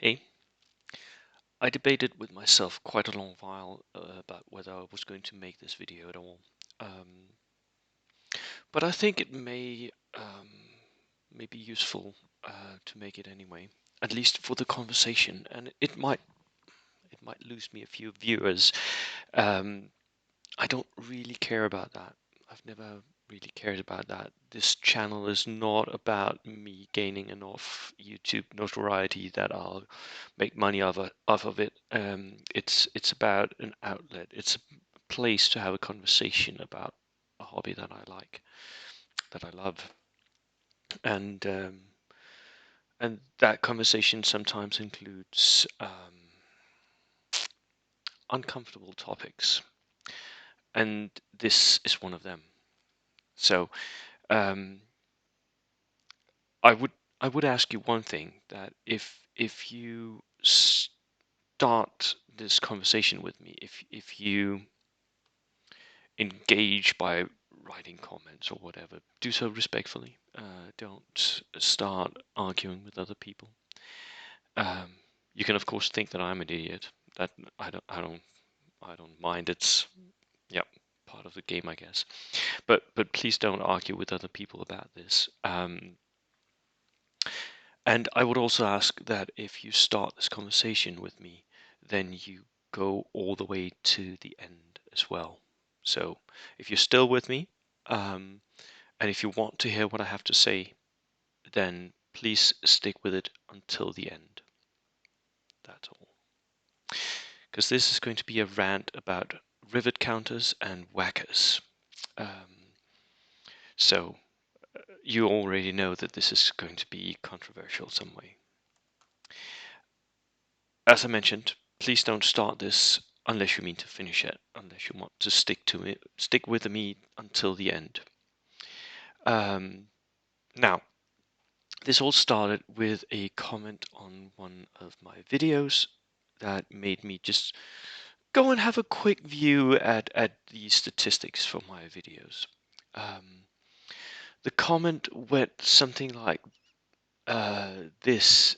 Hey, I debated with myself quite a long while about whether I was going to make this video at all. Um, but I think it may be useful to make it anyway, at least for the conversation, and it might lose me a few viewers. Um, I don't really care about that. I've never really cared about that. This channel is not about me gaining enough YouTube notoriety that I'll make money off of it. It's about an outlet. It's a place to have a conversation about a hobby that I like, that I love, and um, and that conversation sometimes includes uncomfortable topics, and this is one of them. So. Um, I would I would ask you one thing, that if you start this conversation with me, if you engage by writing comments or whatever, do so respectfully. Don't start arguing with other people. Um, you can of course think that I'm an idiot. That I don't mind. It's, yeah, part of the game, I guess. But please don't argue with other people about this. And I would also ask that if you start this conversation with me, then you go all the way to the end as well. So if you're still with me, um, and if you want to hear what I have to say, then please stick with it until the end. That's all. Because this is going to be a rant about rivet counters and whackers. Um, so you already know that this is going to be controversial some way. As I mentioned, please don't start this unless you mean to finish it, unless you want to stick with me until the end. Now, this all started with a comment on one of my videos that made me just go and have a quick view at the statistics for my videos. The comment went something like this.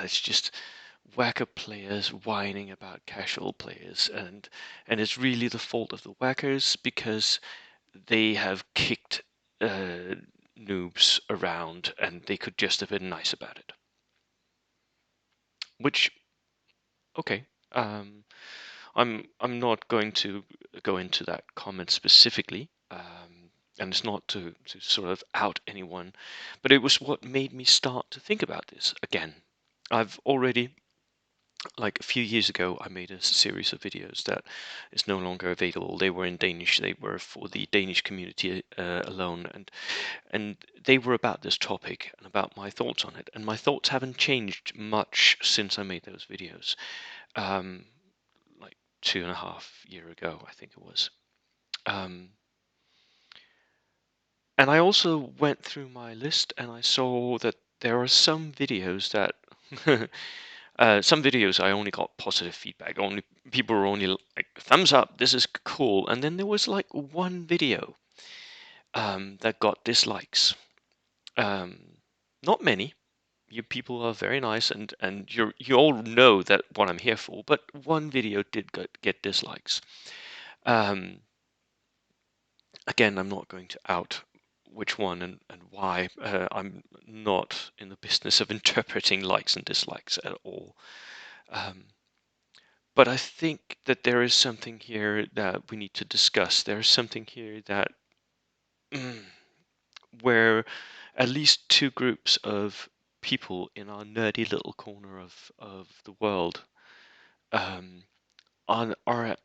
It's just whacker players whining about casual players, and it's really the fault of the whackers because they have kicked noobs around and they could just have been nice about it. Which, okay, I'm not going to go into that comment specifically. And it's not to sort of out anyone, but it was what made me start to think about this again. I've already, like a few years ago, I made a series of videos that is no longer available. They were in Danish. They were for the Danish community alone, and they were about this topic and about my thoughts on it. And my thoughts haven't changed much since I made those videos. Like 2.5 years ago, I think it was. Um, and I also went through my list and I saw that there are some videos that some videos I only got positive feedback. Only people were only like thumbs up. This is cool. And then there was like one video that got dislikes. Um, Not many. You people are very nice, and you all know that what I'm here for. But one video did get dislikes. Um, Again, I'm not going to out which one and why. I'm not in the business of interpreting likes and dislikes at all. Um, But I think that there is something here that we need to discuss. There's something here that where at least two groups of people in our nerdy little corner of the world um, are, are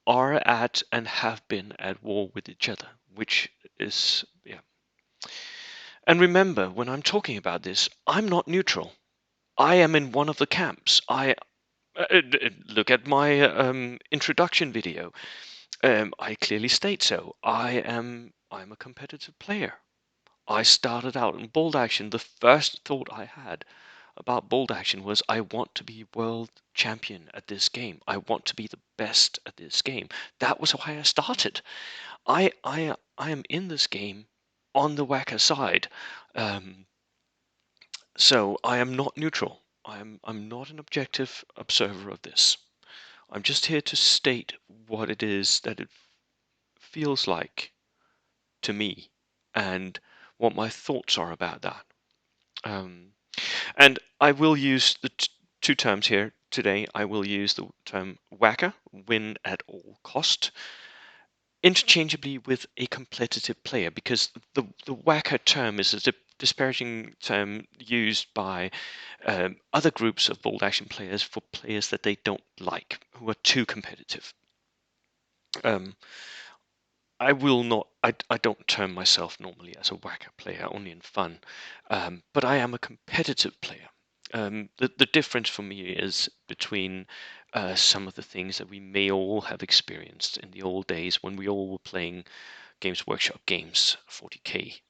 are at and have been at war with each other, which is, yeah. And remember, when I'm talking about this, I'm not neutral. I am in one of the camps. Look at my introduction video. I clearly state so. I'm a competitive player. I started out in bolt action. The first thought I had about bolt action was I want to be world champion at this game. I want to be the best at this game. That was why I started. I am in this game on the whacker side. Um, so I am not neutral. I'm not an objective observer of this. I'm just here to state what it is that it feels like to me and what my thoughts are about that. Um, and I will use the two terms here today. I will use the term WAAC'er, win at all cost, interchangeably with a competitive player, because the WAAC'er term is a disparaging term used by other groups of bold action players for players that they don't like, who are too competitive. Um, I will not. I don't term myself normally as a WAAC'er player, only in fun, but I am a competitive player. The difference for me is between some of the things that we may all have experienced in the old days when we all were playing Games Workshop games, 40k,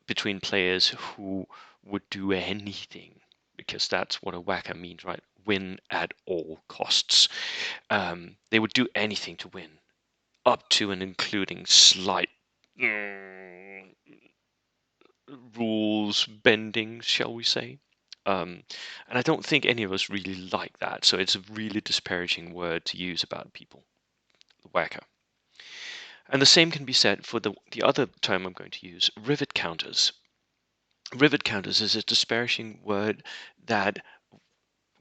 between players who would do anything, because that's what a WAAC'er means, right? Win at all costs. They would do anything to win, up to and including slight rules bending, shall we say. And I don't think any of us really like that, so it's a really disparaging word to use about people, the WAAC'er. And the same can be said for the other term I'm going to use, rivet counters. Rivet counters is a disparaging word that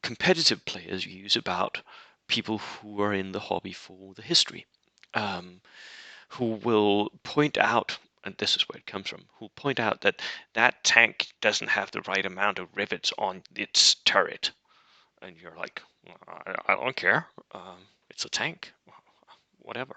competitive players use about people who are in the hobby for the history. Who will point out, and this is where it comes from, who point out that that tank doesn't have the right amount of rivets on its turret. And you're like, well, I don't care. It's a tank, whatever.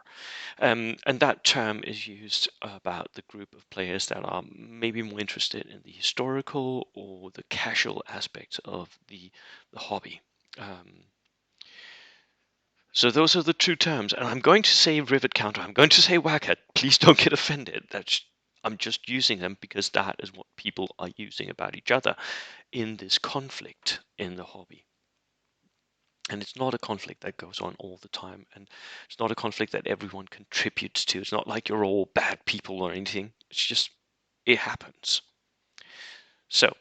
And that term is used about the group of players that are maybe more interested in the historical or the casual aspects of the hobby. Um, So those are the two terms, and I'm going to say rivet counter. I'm going to say WAAC'er. Please don't get offended. I'm just using them because that is what people are using about each other in this conflict in the hobby. And it's not a conflict that goes on all the time, and it's not a conflict that everyone contributes to. It's not like you're all bad people or anything. It's just, it happens. So,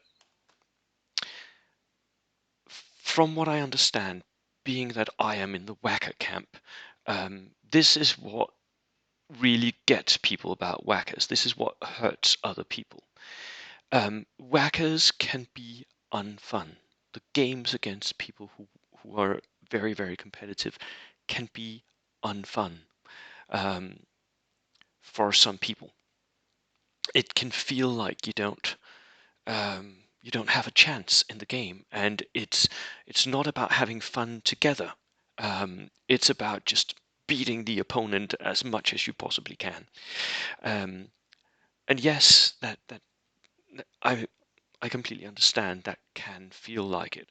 from what I understand, being that I am in the WAAC'er camp, this is what really gets people about WAAC'ers. This is what hurts other people. WAAC'ers can be unfun. The games against people who are very, very competitive can be unfun um, for some people. It can feel like you don't have a chance in the game, and it's not about having fun together. It's about just beating the opponent as much as you possibly can. Um, and yes, I I completely understand that can feel like it.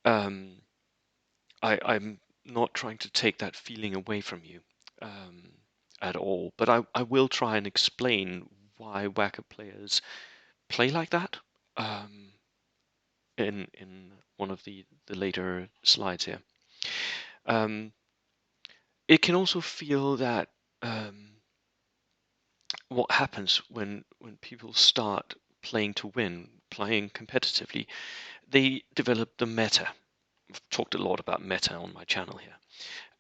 Um, I'm not trying to take that feeling away from you um, at all, but I will try and explain why WAAC'er players play like that in one of the later slides here. Um, it can also feel that what happens when people start playing to win, playing competitively, they develop the meta. I've talked a lot about meta on my channel here.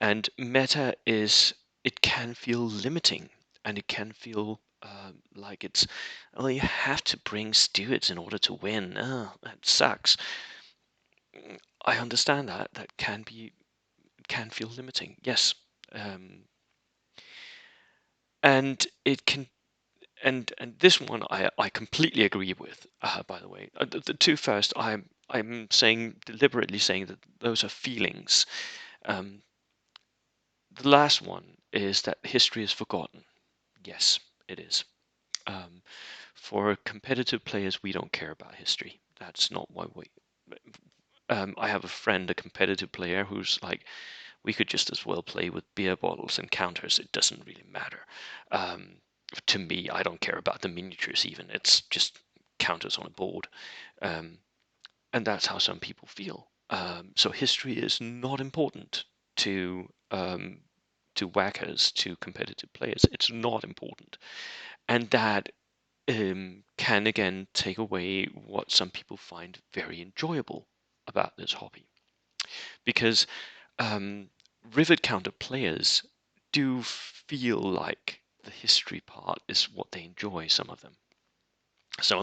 And meta is, it can feel limiting, and it can feel like it's, oh, you have to bring stewards in order to win. Oh, that sucks. I understand that. That can feel limiting. Yes. And it can, and this one I completely agree with, by the way. The two first, I'm saying, deliberately saying that those are feelings. Um, the last one is that history is forgotten. Yes, it is. Um, for competitive players, we don't care about history. That's not why we. I have a friend, a competitive player, who's like, we could just as well play with beer bottles and counters. It doesn't really matter. Um, to me, I don't care about the miniatures even. It's just counters on a board. Um, and that's how some people feel. So history is not important to WAAC'ers, to competitive players. It's not important, and that can again take away what some people find very enjoyable about this hobby, because rivet counter players do feel like the history part is what they enjoy. Some of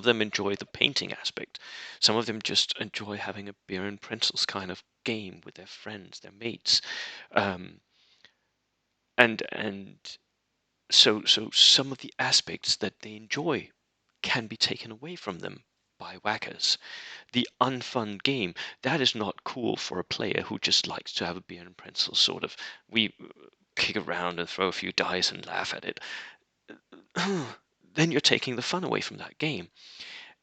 them enjoy the painting aspect. Some of them just enjoy having a beer and pretzels kind of game with their friends, their mates. Um, and so some of the aspects that they enjoy can be taken away from them by whackers. The unfun game, that is not cool for a player who just likes to have a beer and pretzels sort of. We kick around and throw a few dice and laugh at it. Then you're taking the fun away from that game.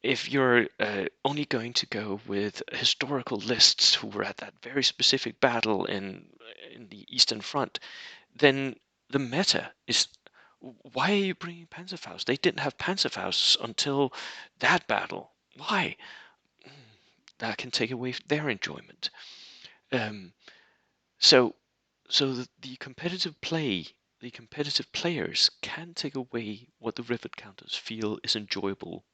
If you're only going to go with historical lists who were at that very specific battle in the Eastern Front, then the meta is, why are you bringing Panzerfaust? They didn't have Panzerfausts until that battle. Why? That can take away their enjoyment. Um, so the competitive play, the competitive players can take away what the rivet counters feel is enjoyable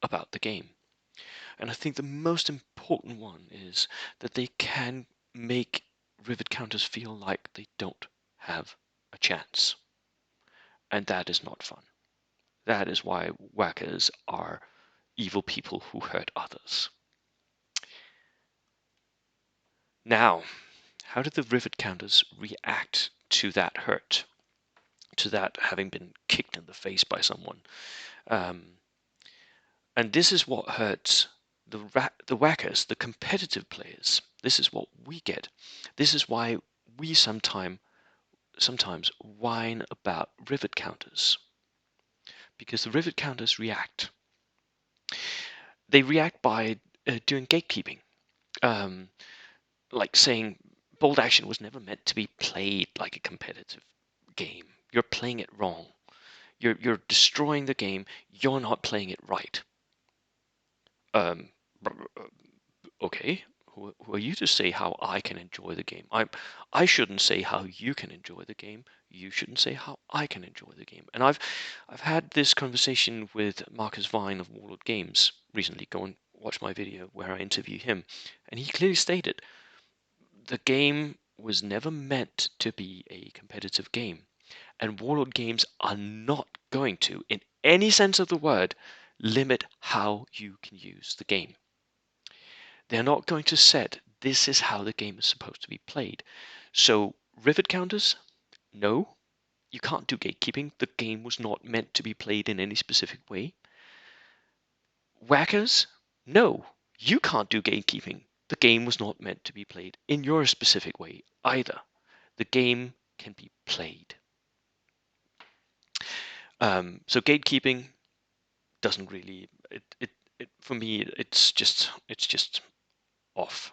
about the game. And I think the most important one is that they can make rivet counters feel like they don't have a chance. And that is not fun. That is why whackers are evil people who hurt others. Now, how did the rivet counters react to that hurt? To that having been kicked in the face by someone? And this is what hurts the whackers, the competitive players. This is what we get. This is why we sometimes whine about rivet counters, because the rivet counters react. They react by doing gatekeeping, like saying bolt action was never meant to be played like a competitive game. You're playing it wrong. You're destroying the game. You're not playing it right. Um, okay, who are you to say how I can enjoy the game? I shouldn't say how you can enjoy the game. You shouldn't say how I can enjoy the game. And I've had this conversation with Marcus Vine of Warlord Games recently. Go and watch my video where I interview him, and he clearly stated the game was never meant to be a competitive game, and Warlord Games are not going to, in any sense of the word, limit how you can use the game. They're not going to set this is how the game is supposed to be played. So rivet counters, no, you can't do gatekeeping. The game was not meant to be played in any specific way. Whackers, no, you can't do gatekeeping. The game was not meant to be played in your specific way either. The game can be played. So gatekeeping doesn't really, for me, it's just off.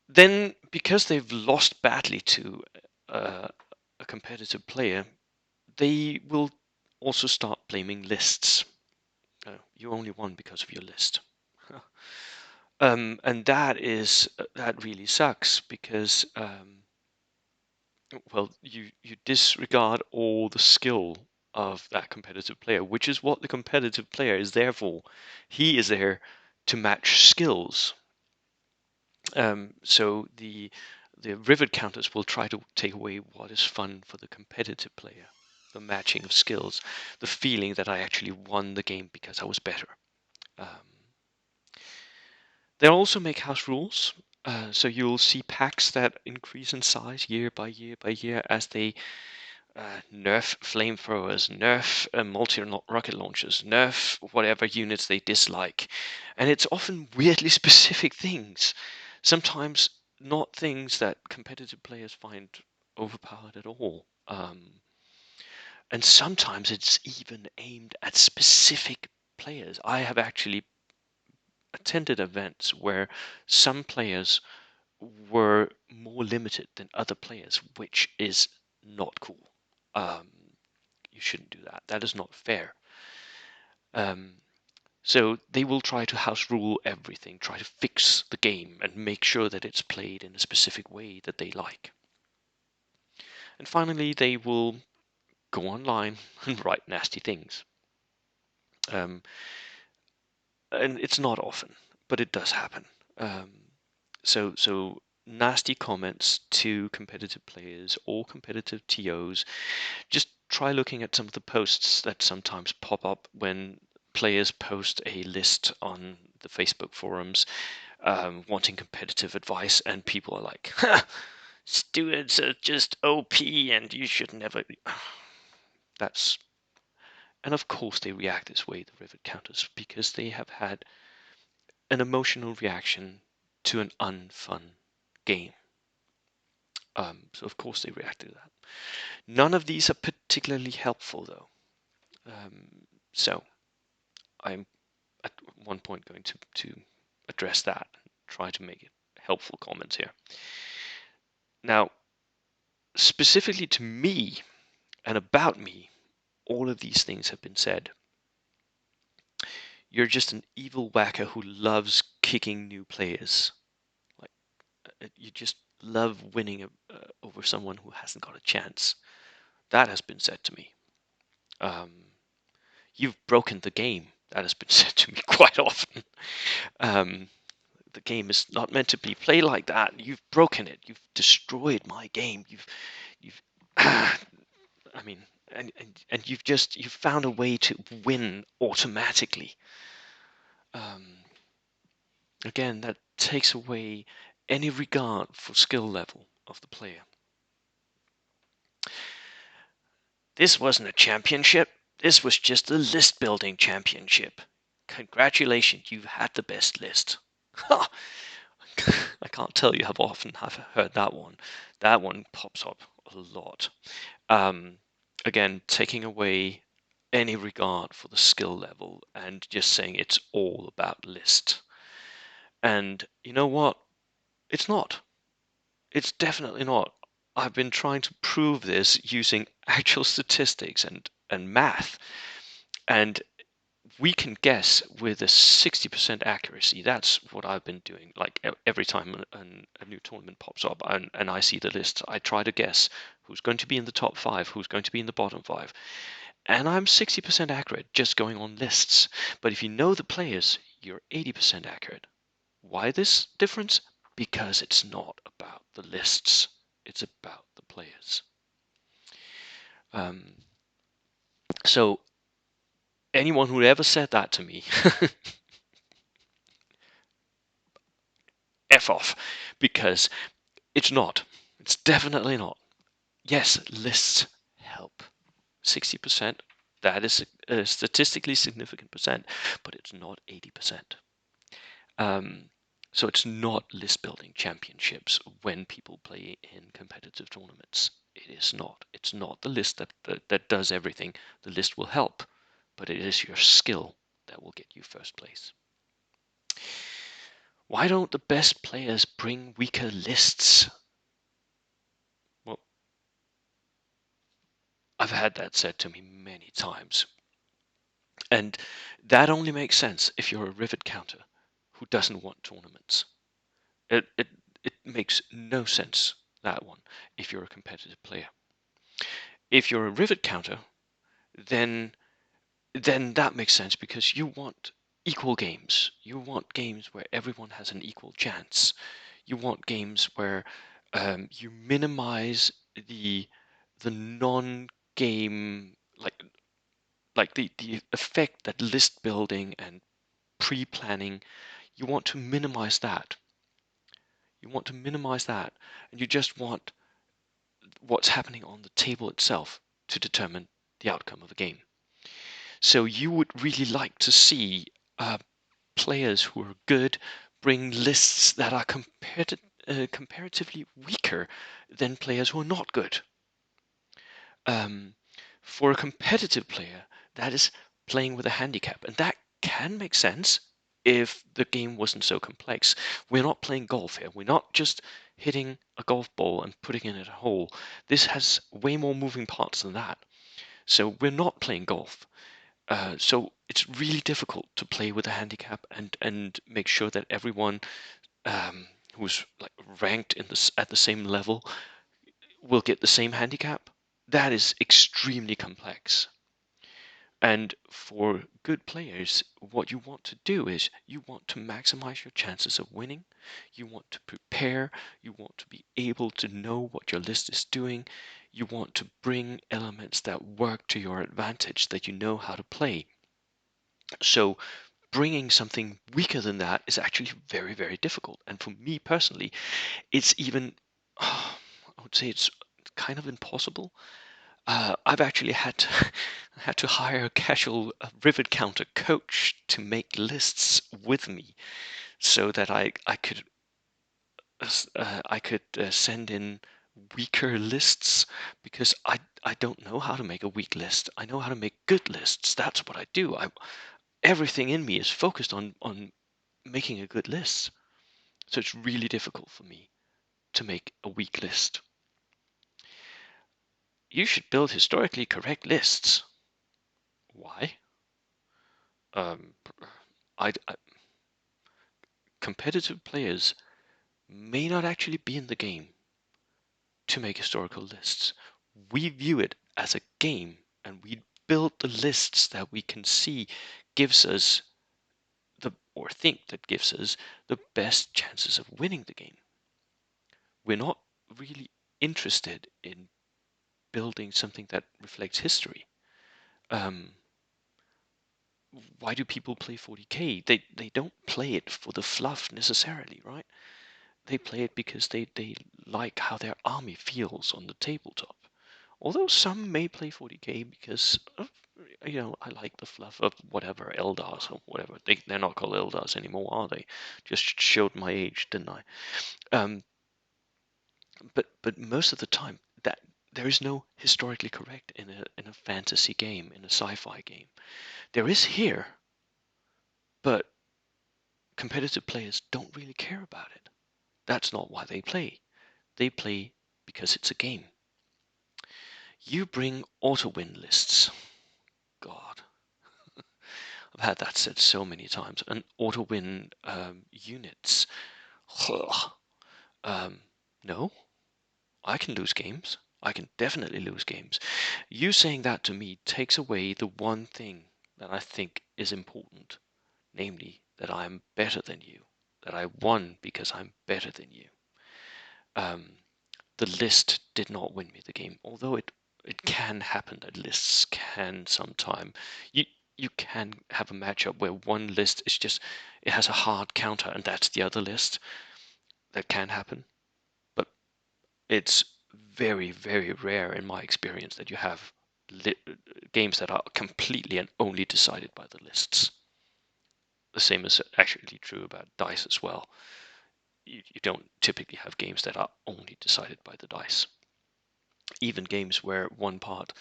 Then, because they've lost badly to a competitive player, they will also start blaming lists. You only won because of your list. And that really sucks, because well, you disregard all the skill of that competitive player, which is what the competitive player is there for. He is there to match skills. So the rivet counters will try to take away what is fun for the competitive player, the matching of skills, the feeling that I actually won the game because I was better. They'll also make house rules. So you'll see packs that increase in size year by year by year as they nerf flamethrowers, nerf multi-rocket launchers, nerf whatever units they dislike. And it's often weirdly specific things. Sometimes not things that competitive players find overpowered at all. And sometimes it's even aimed at specific players. I have actually attended events where some players were more limited than other players, which is not cool. You shouldn't do that. That is not fair. So they will try to house rule everything, try to fix the game and make sure that it's played in a specific way that they like. And finally, they will go online and write nasty things. And it's not often, but it does happen. So nasty comments to competitive players or competitive TOs. Just try looking at some of the posts that sometimes pop up when players post a list on the Facebook forums, wanting competitive advice, and people are like, students are just OP and you should never. That's And of course they react this way, the Rivet-counters, because they have had an emotional reaction to an unfun game. So of course they react to that. None of these are particularly helpful, though. So I'm at one point going to address that and try to make it helpful comments here. Now, specifically to me and about me, all of these things have been said. You're just an evil whacker who loves kicking new players. Like, you just love winning over someone who hasn't got a chance. That has been said to me. You've broken the game. That has been said to me quite often. The game is not meant to be played like that. You've broken it. You've destroyed my game. You've, I mean, and you've found a way to win automatically. Again, that takes away any regard for skill level of the player. This wasn't a championship. This was just a list building championship. Congratulations, you've had the best list. I can't tell you how often I've heard that one. That one pops up a lot. Again, taking away any regard for the skill level and just saying it's all about list. And you know what? It's not. It's definitely not. I've been trying to prove this using actual statistics and math. And we can guess with a 60% accuracy. That's what I've been doing. Like every time a new tournament pops up and I see the list, I try to guess who's going to be in the top 5, who's going to be in the bottom 5. And I'm 60% accurate just going on lists. But if you know the players, you're 80% accurate. Why this difference? Because it's not about the lists. It's about the players. So anyone who ever said that to me, F off, because it's not. It's definitely not. Yes, lists help. 60%, that is a statistically significant percent, but it's not 80%. So it's not list building championships when people play in competitive tournaments. It is not. It's not the list that does everything. The list will help, but it is your skill that will get you first place. Why don't the best players bring weaker lists? Well, I've had that said to me many times. And that only makes sense if you're a rivet counter who doesn't want tournaments. It makes no sense, that one, if you're a competitive player. If you're a rivet counter, then that makes sense because you want equal games. You want games where everyone has an equal chance. You want games where you minimize the non-game, like the effect that list building and pre-planning, you want to minimize that. You want to minimize that, and you just want what's happening on the table itself to determine the outcome of a game. So you would really like to see players who are good bring lists that are comparatively weaker than players who are not good. For a competitive player, that is playing with a handicap, and that can make sense if the game wasn't so complex. We're not playing golf here. We're not just hitting a golf ball and putting it in a hole. This has way more moving parts than that. So we're not playing golf. So it's really difficult to play with a handicap and make sure that everyone who's like ranked at the same level will get the same handicap. That is extremely complex. And for good players, what you want to do is you want to maximize your chances of winning. You want to prepare. You want to be able to know what your list is doing. You want to bring elements that work to your advantage, that you know how to play. So bringing something weaker than that is actually very, very difficult. And for me personally, it's even, I would say it's kind of impossible. I've actually had to, had to hire a casual rivet counter coach to make lists with me, so that I could send in weaker lists, because I don't know how to make a weak list. I know how to make good lists. That's what I do. Everything in me is focused on making a good list. So it's really difficult for me to make a weak list. You should build historically correct lists. Why? Um, I competitive players may not actually be in the game to make historical lists. We view it as a game, and we build the lists that we can see gives us or think that gives us the best chances of winning the game. We're not really interested in building something that reflects history. Um, why do people play 40k? They don't play it for the fluff necessarily, right? They play it because they like how their army feels on the tabletop. Although some may play 40k because of, I like the fluff of whatever Eldars or whatever. They're not called Eldars anymore, are they? Just showed my age, didn't I? Um, but most of the time, that there is no historically correct in a fantasy game, in a sci-fi game. There is here, but competitive players don't really care about it. That's not why they play. They play because it's a game. You bring auto-win lists. God, I've had that said so many times. And auto-win units. Um, no, I can lose games. I can definitely lose games. You saying that to me takes away the one thing that I think is important, namely that I am better than you, that I won because I'm better than you. The list did not win me the game, although it can happen that lists can sometime. You you can have a matchup where one list is just, it has a hard counter and that's the other list. That can happen, but it's very, very rare in my experience that you have games that are completely and only decided by the lists. The same is actually true about dice as well. You don't typically have games that are only decided by the dice. Even games where one part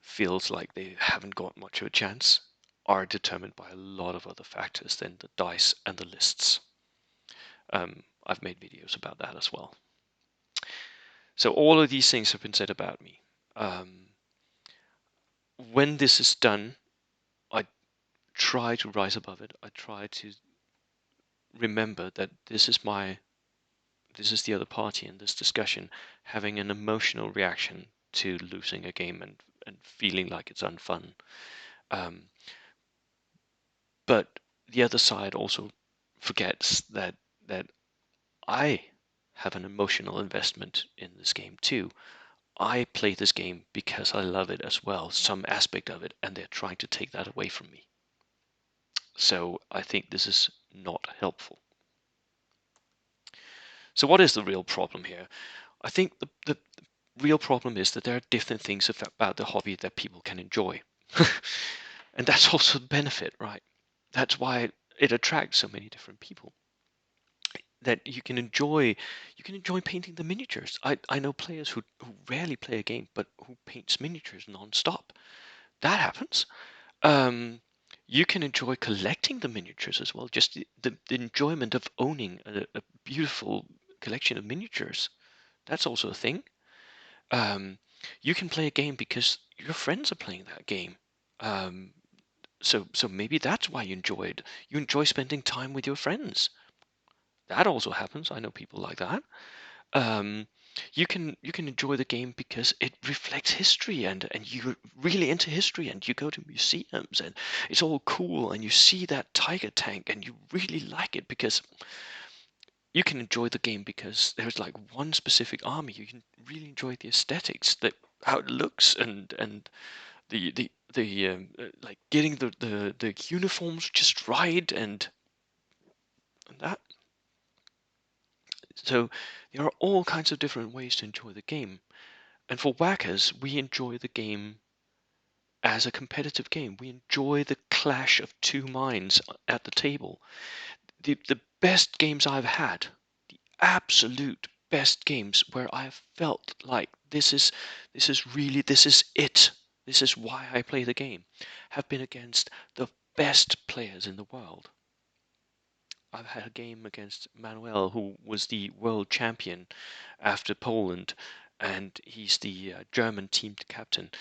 feels like they haven't got much of a chance are determined by a lot of other factors than the dice and the lists. I've made videos about that as well. So all of these things have been said about me. When this is done, I try to rise above it. I try to remember that this is the other party in this discussion having an emotional reaction to losing a game and feeling like it's unfun. But the other side also forgets that I have an emotional investment in this game too. I play this game because I love it as well, some aspect of it, and they're trying to take that away from me. So I think this is not helpful. So what is the real problem here? I think the real problem is that there are different things about the hobby that people can enjoy. And that's also the benefit, right? That's why it attracts so many different people. That you can enjoy painting the miniatures. I know players who rarely play a game but who paints miniatures non-stop. That happens. Um, you can enjoy collecting the miniatures as well. Just the enjoyment of owning a beautiful collection of miniatures. That's also a thing. Um, you can play a game because your friends are playing that game. Um, so maybe that's why you enjoy it. You enjoy spending time with your friends. That also happens. I know people like that. Um, you can enjoy the game because it reflects history, and you're really into history, and you go to museums and it's all cool, and you see that tiger tank and you really like it because you can enjoy the game because there's like one specific army. You can really enjoy the aesthetics, that how it looks, and the like getting the uniforms just right, and that. So there are all kinds of different ways to enjoy the game. And for whackers, we enjoy the game as a competitive game. We enjoy the clash of two minds at the table. The best games I've had, the absolute best games where I've felt like this is it. This is why I play the game, have been against the best players in the world. I've had a game against Manuel, who was the world champion after Poland, and he's the German team captain,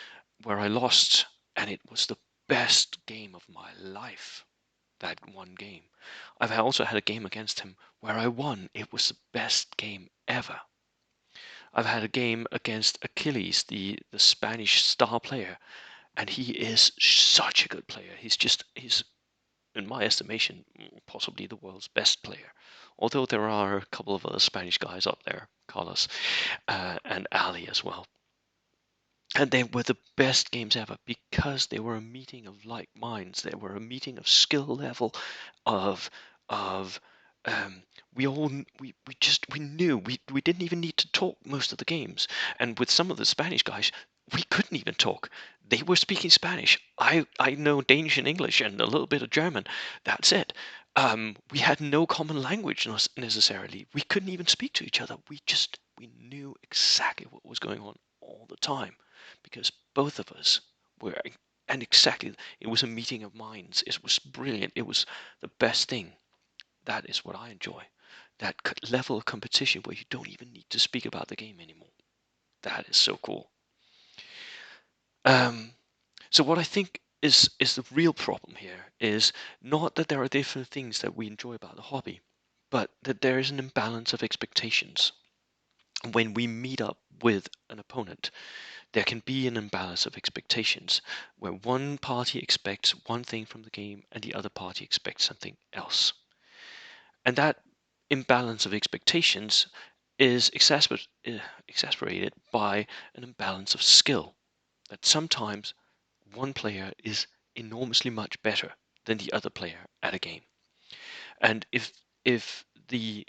where I lost, and it was the best game of my life. That one game. I've also had a game against him where I won. It was the best game ever. I've had a game against Achilles, the Spanish star player, and he is such a good player. He's in my estimation, possibly the world's best player. Although there are a couple of other Spanish guys up there, Carlos and Ali as well. And they were the best games ever because they were a meeting of like minds. They were a meeting of skill level, of we all we knew we didn't even need to talk most of the games. And with some of the Spanish guys, we couldn't even talk. They were speaking Spanish. I know Danish and English and a little bit of German. That's it. We had no common language necessarily. We couldn't even speak to each other. We knew exactly what was going on all the time because both of us were, and exactly, it was a meeting of minds. It was brilliant. It was the best thing. That is what I enjoy. That level of competition where you don't even need to speak about the game anymore. That is so cool. Um, so what I think is the real problem here is not that there are different things that we enjoy about the hobby, but that there is an imbalance of expectations. When we meet up with an opponent, there can be an imbalance of expectations where one party expects one thing from the game and the other party expects something else. And that imbalance of expectations is exacerbated by an imbalance of skill. That sometimes one player is enormously much better than the other player at a game. And if the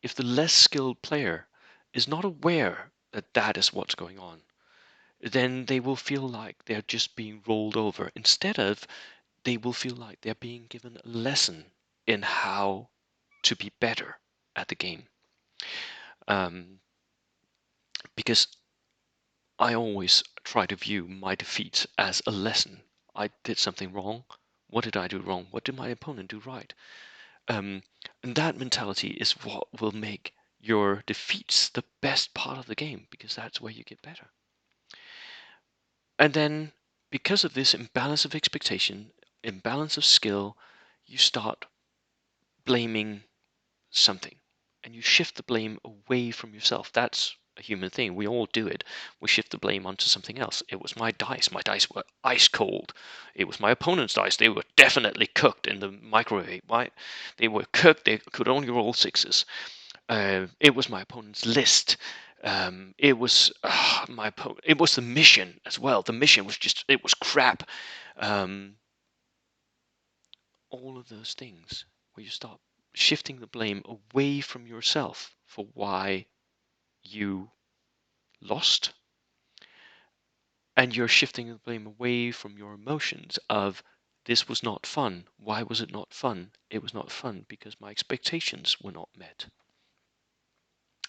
if the less skilled player is not aware that that is what's going on, then they will feel like they're just being rolled over instead of they will feel like they're being given a lesson in how to be better at the game. Um, because I always try to view my defeats as a lesson. I did something wrong. What did I do wrong? What did my opponent do right? Um, and that mentality is what will make your defeats the best part of the game because that's where you get better. And then, because of this imbalance of expectation, imbalance of skill, you start blaming something and you shift the blame away from yourself. That's a human thing. We all do it. We shift the blame onto something else. It was my dice. My dice were ice cold. It was my opponent's dice. They were definitely cooked in the microwave. Why? They were cooked. They could only roll sixes. It was my opponent's list. It was my opponent. It was the mission as well. The mission was just, it was crap. Um, all of those things where you start shifting the blame away from yourself for why you lost, and you're shifting the blame away from your emotions of this was not fun. Why was it not fun? It was not fun because my expectations were not met.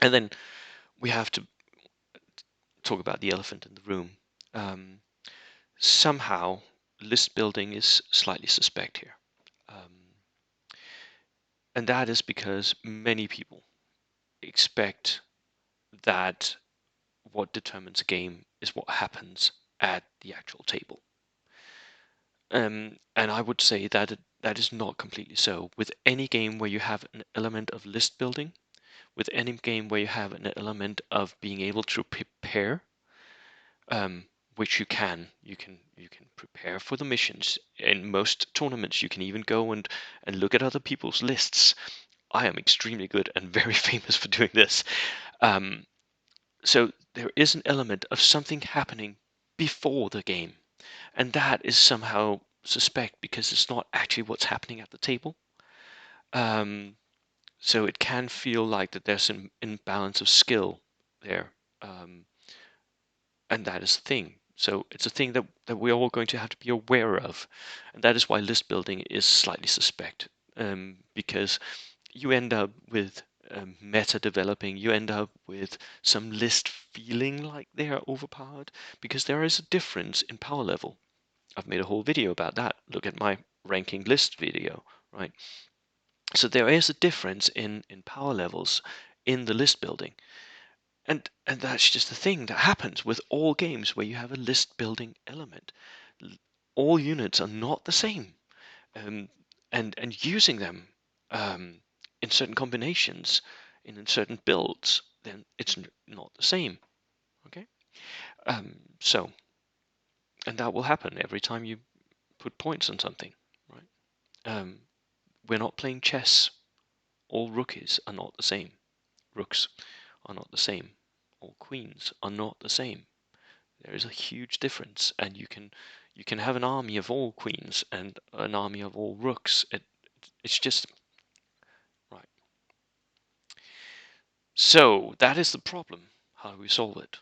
And then we have to talk about the elephant in the room. Um, Somehow list building is slightly suspect here. And that is because many people expect that what determines a game is what happens at the actual table. And I would say that that is not completely so. With any game where you have an element of list building, with any game where you have an element of being able to prepare, which you can prepare for the missions. In most tournaments, you can even go and look at other people's lists. I am extremely good and very famous for doing this. So there is an element of something happening before the game, and that is somehow suspect because it's not actually what's happening at the table. So it can feel like that there's an imbalance of skill there, and that is the thing. So it's a thing that we're all going to have to be aware of, and that is why list building is slightly suspect, because you end up with meta developing, you end up with some list feeling like they are overpowered, because there is a difference in power level. I've made a whole video about that. Look at my ranking list video, right? So there is a difference in power levels in the list building. And that's just the thing that happens with all games where you have a list building element. All units are not the same. Um, and using them in certain combinations, in certain builds, then it's not the same. Okay? So, and that will happen every time you put points on something, right? We're not playing chess. All rookies are not the same. Rooks are not the same. All queens are not the same. There is a huge difference, and you can have an army of all queens and an army of all rooks. It's just right. So that is the problem. How do we solve it?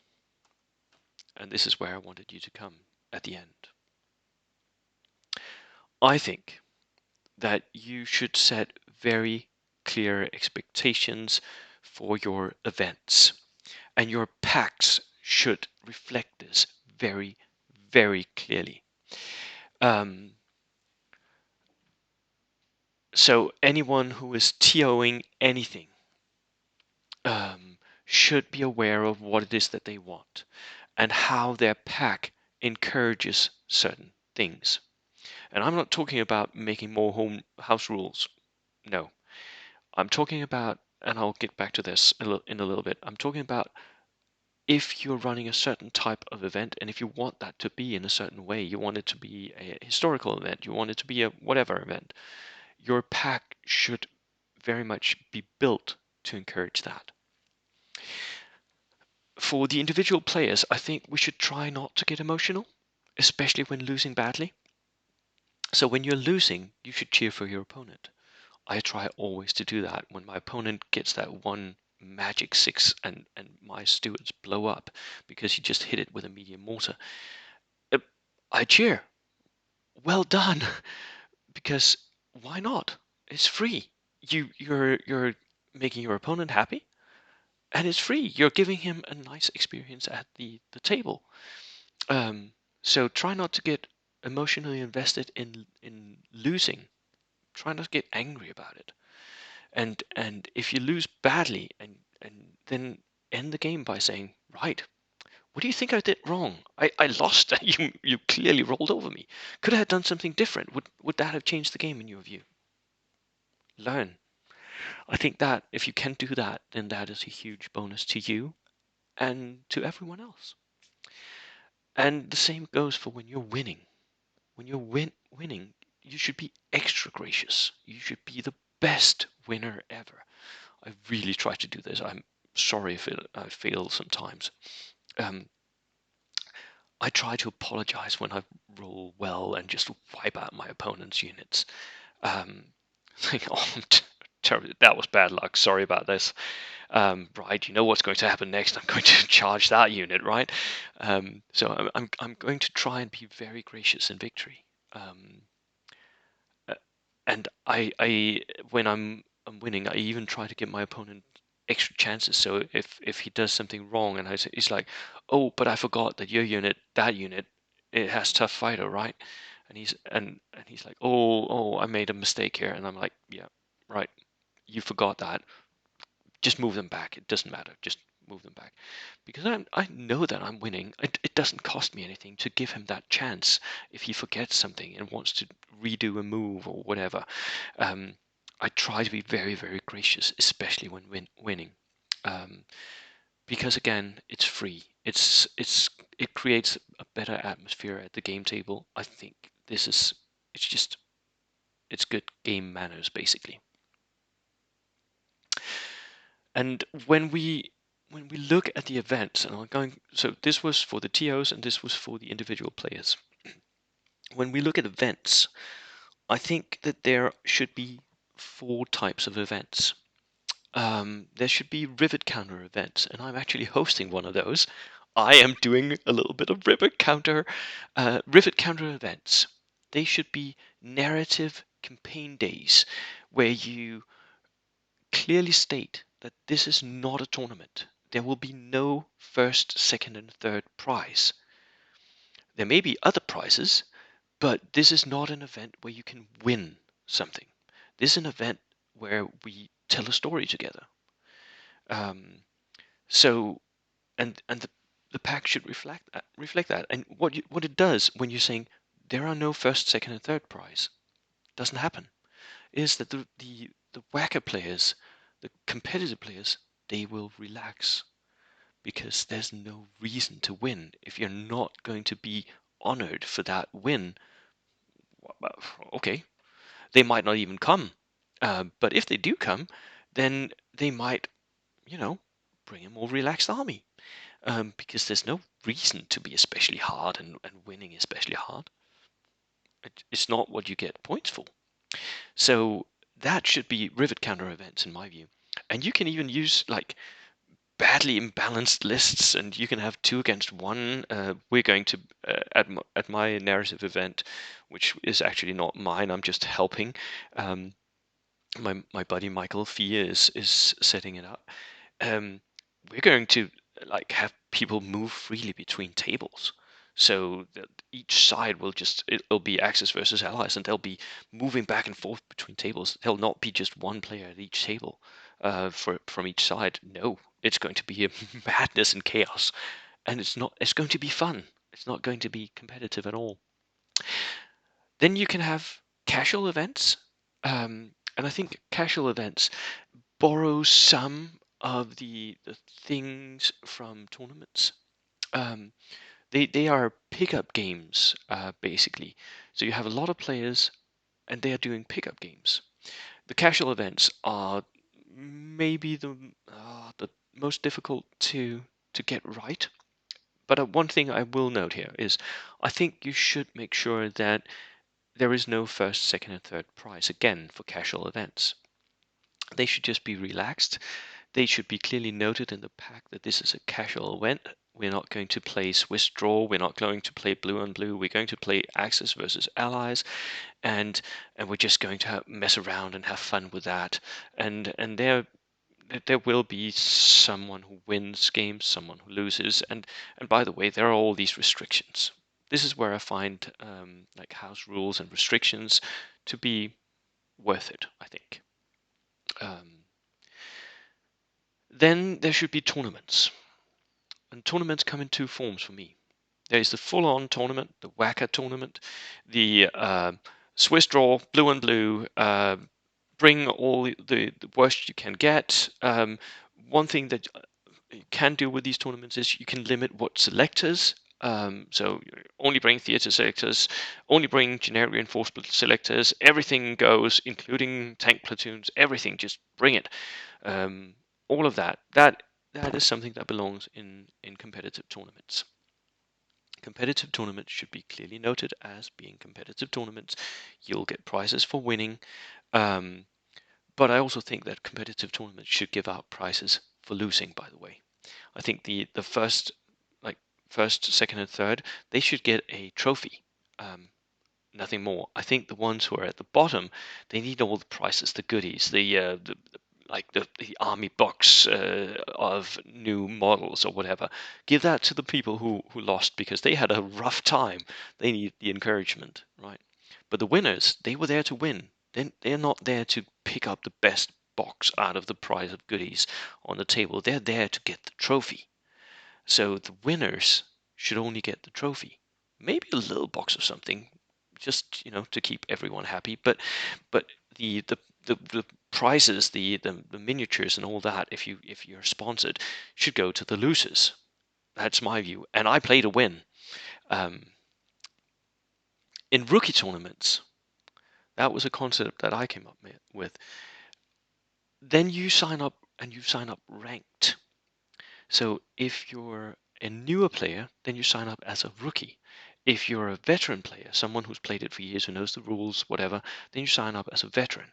And this is where I wanted you to come at the end. I think that you should set very clear expectations for your events, and your packs should reflect this very, very clearly. So anyone who is TOing anything should be aware of what it is that they want and how their pack encourages certain things. And I'm not talking about making more house rules. No, I'm talking about, and I'll get back to this in a little bit. I'm talking about if you're running a certain type of event, and if you want that to be in a certain way, you want it to be a historical event, you want it to be a whatever event, your pack should very much be built to encourage that. For the individual players, I think we should try not to get emotional, especially when losing badly. So when you're losing, you should cheer for your opponent. I try always to do that. When my opponent gets that one magic 6 and my stewards blow up because he just hit it with a medium mortar, I cheer. Well done. Because why not? It's free. You're making your opponent happy, and it's free. You're giving him a nice experience at the table. So try not to get emotionally invested in losing. Try not to get angry about it. And if you lose badly, and then end the game by saying, right, what do you think I did wrong? I lost. You clearly rolled over me. Could I have done something different? Would that have changed the game in your view? Learn. I think that if you can do that, then that is a huge bonus to you and to everyone else. And the same goes for when you're winning. When you're winning, you should be extra gracious. You should be the best winner ever. I really try to do this. I'm sorry if I fail sometimes. I try to apologize when I roll well and just wipe out my opponent's units. Think, oh, that was bad luck. Sorry about this. Right, you know what's going to happen next. I'm going to charge that unit, right? So I'm going to try and be very gracious in victory. Uh, and I when I'm winning, I even try to give my opponent extra chances. So if he does something wrong, and he's like, oh, but I forgot that your unit, that unit, it has tough fighter, right? And he's like, oh, I made a mistake here, and I'm like, yeah, right, you forgot that. Just move them back. It doesn't matter. Just move them back, because I know that I'm winning. It doesn't cost me anything to give him that chance if he forgets something and wants to redo a move or whatever. I try to be very, very gracious, especially when winning. because again, it's free. It creates a better atmosphere at the game table. I think it's good game manners basically. And when we look at the events, and I'm going, so this was for the TOs and this was for the individual players. When we look at events, I think that there should be 4 types of events. There should be rivet counter events, and I'm actually hosting one of those. I am doing a little bit of rivet counter events. They should be narrative campaign days where you clearly state that this is not a tournament. There will be no first, second, and third prize. There may be other prizes, but this is not an event where you can win something. This is an event where we tell a story together. Um, so, and the pack should reflect that. And what it does when you're saying there are no first, second, and third prize, doesn't happen, is that the whacker players, the competitive players, they will relax because there's no reason to win. If you're not going to be honored for that win, well, okay, they might not even come. But if they do come, then they might, you know, bring a more relaxed army. Because there's no reason to be especially hard and winning especially hard. It's not what you get points for. So that should be rivet counter events in my view. And you can even use like badly imbalanced lists, and you can have 2 against 1. We're going to at my narrative event, which is actually not mine. I'm just helping. My buddy Michael Fee is setting it up. We're going to like have people move freely between tables. So that each side it'll be Axis versus Allies, and they'll be moving back and forth between tables. There'll not be just one player at each table from each side. No, it's going to be a madness and chaos, and it's going to be fun. It's not going to be competitive at all. Then you can have casual events, and I think casual events borrow some of the things from tournaments. Um, they are pickup games basically. So you have a lot of players, and they are doing pickup games. The casual events are maybe the most difficult to get right. But one thing I will note here is I think you should make sure that there is no first, second, and third prize again for casual events. They should just be relaxed. They should be clearly noted in the pack that this is a casual event. We're not going to play Swiss draw. We're not going to play blue on blue. We're going to play Axis versus Allies, and we're just going to mess around and have fun with that. And there will be someone who wins games, someone who loses, and by the way, there are all these restrictions. This is where I find like house rules and restrictions to be worth it, I think. Then there should be tournaments, and tournaments come in 2 forms for me. There is the full-on tournament, the WAAC'er tournament, the Swiss draw, blue and blue. Bring all the worst you can get. One thing that you can do with these tournaments is you can limit what selectors. So only bring theater selectors, only bring generic reinforcement selectors. Everything goes, including tank platoons. Everything, just bring it. All of that. That is something that belongs in competitive tournaments. Competitive tournaments should be clearly noted as being competitive tournaments. You'll get prizes for winning. But I also think that competitive tournaments should give out prizes for losing, by the way. I think the first, second, and third, they should get a trophy. Nothing more. I think the ones who are at the bottom, they need all the prizes, the goodies, the army box of new models or whatever. Give that to the people who lost because they had a rough time. They need the encouragement, right? But the winners, they were there to win. They're not there to pick up the best box out of the prize of goodies on the table. They're there to get the trophy. So the winners should only get the trophy. Maybe a little box of something, just to keep everyone happy. But the the prizes, the miniatures and all that, if you're sponsored, should go to the losers. That's my view, and I play to win. In rookie tournaments, that was a concept that I came up with. Then you sign up, and you sign up ranked. So if you're a newer player, then you sign up as a rookie. If you're a veteran player, someone who's played it for years, who knows the rules, whatever, then you sign up as a veteran.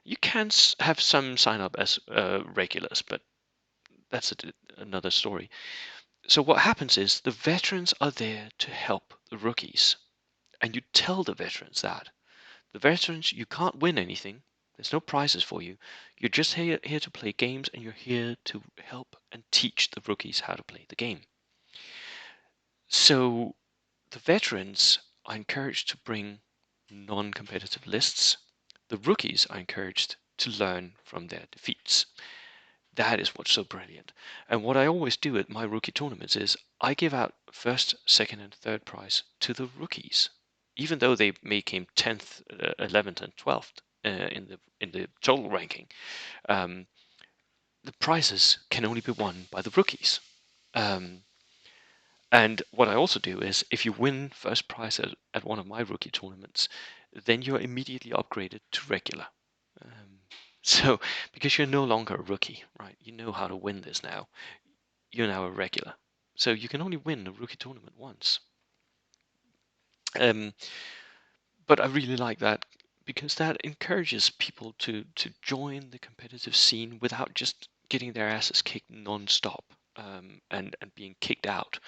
You can have some sign up as regulars, but that's another story. So what happens is the veterans are there to help the rookies. And you tell the veterans that. The veterans, you can't win anything. There's no prizes for you. You're just here to play games, and you're here to help and teach the rookies how to play the game. So the veterans are encouraged to bring non-competitive lists. The rookies are encouraged to learn from their defeats. That is what's so brilliant. And what I always do at my rookie tournaments is I give out first, second, and third prize to the rookies, even though they may came 10th, 11th, and 12th in the total ranking. The prizes can only be won by the rookies. And what I also do is, if you win first prize at one of my rookie tournaments, then you're immediately upgraded to regular. So, because you're no longer a rookie, right? You know how to win this now. You're now a regular. So you can only win a rookie tournament once. But I really like that, because that encourages people to join the competitive scene without just getting their asses kicked non-stop, and being kicked out,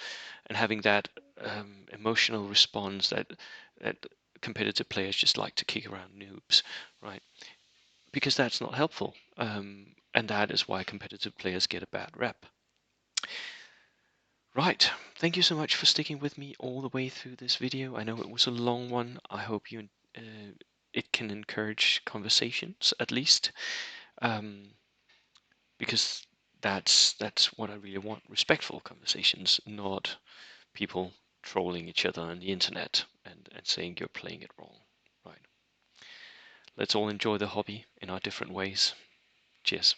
and having that emotional response that competitive players just like to kick around noobs, right? Because that's not helpful, and that is why competitive players get a bad rep. Right, thank you so much for sticking with me all the way through this video. I know it was a long one. I hope it can encourage conversations, at least, because that's what I really want: respectful conversations, not people trolling each other on the internet and saying you're playing it wrong. Right. Let's all enjoy the hobby in our different ways. Cheers.